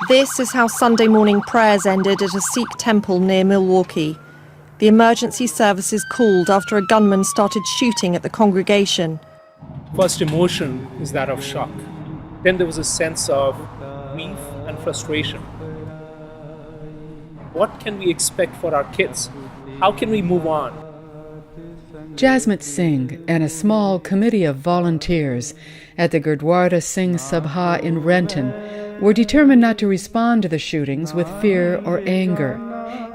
This is how Sunday morning prayers ended at a Sikh temple near Milwaukee. The emergency services called after a gunman started shooting at the congregation. First emotion is that of shock. Then there was a sense of grief and frustration. What can we expect for our kids? How can we move on? Jasmine Singh and a small committee of volunteers at the Gurudwara Singh Sabha in Renton were determined not to respond to the shootings with fear or anger.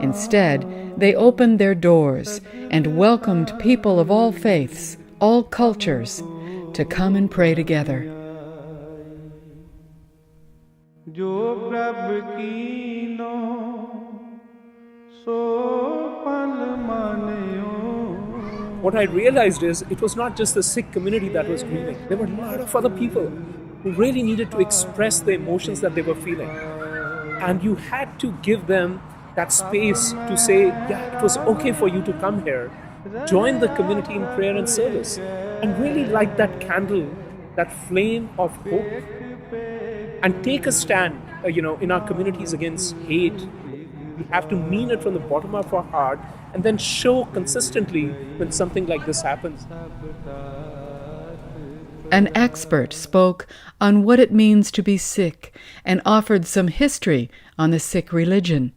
Instead, they opened their doors and welcomed people of all faiths, all cultures, to come and pray together. What I realized is it was not just the Sikh community that was grieving. There were a lot of other people who really needed to express the emotions that they were feeling. And you had to give them that space to say, yeah, it was okay for you to come here, join the community in prayer and service, and really light that candle, that flame of hope, and take a stand, in our communities against hate. We have to mean it from the bottom of our heart and then show consistently when something like this happens. An expert spoke on what it means to be Sikh and offered some history on the Sikh religion.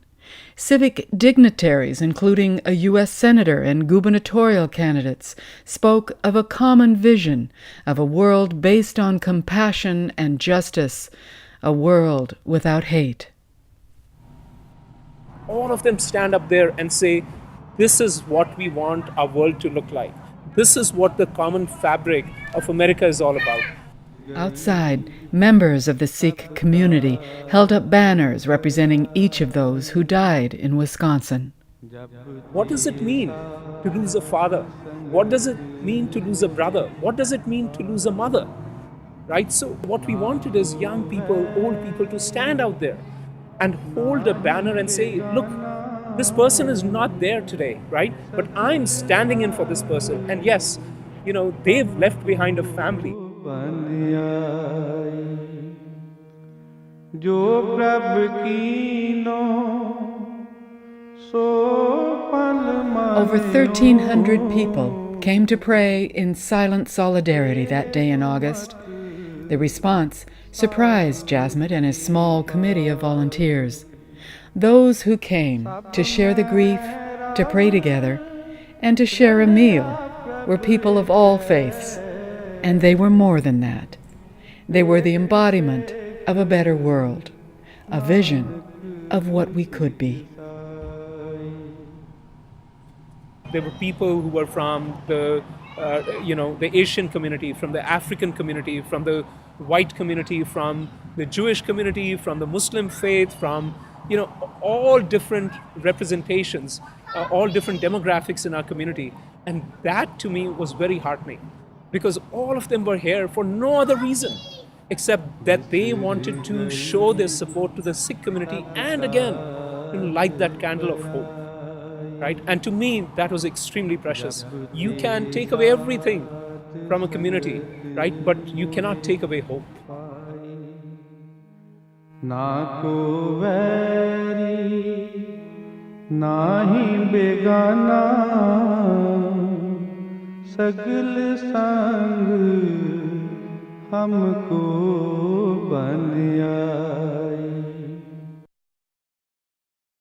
Civic dignitaries, including a U.S. senator and gubernatorial candidates, spoke of a common vision of a world based on compassion and justice, a world without hate. All of them stand up there and say, this is what we want our world to look like. This is what the common fabric of America is all about. Outside, members of the Sikh community held up banners representing each of those who died in Wisconsin. What does it mean to lose a father? What does it mean to lose a brother? What does it mean to lose a mother? Right? So what we wanted is young people, old people to stand out there and hold a banner and say, look, this person is not there today, right? But I'm standing in for this person. And yes, they've left behind a family. Over 1,300 people came to pray in silent solidarity that day in August. The response surprised Jasmine and his small committee of volunteers. Those who came to share the grief, to pray together, and to share a meal were people of all faiths. And they were more than that. They were the embodiment of a better world, a vision of what we could be. There were people who were from the Asian community, from the African community, from the white community, from the Jewish community, from the Muslim faith, from all different representations, all different demographics in our community. And that to me was very heartening, because all of them were here for no other reason except that they wanted to show their support to the Sikh community and again light that candle of hope. Right? And to me, that was extremely precious. You can take away everything from a community, right? But you cannot take away hope. Na ko vairi, nahi begana, sagal sang humko ban aaya.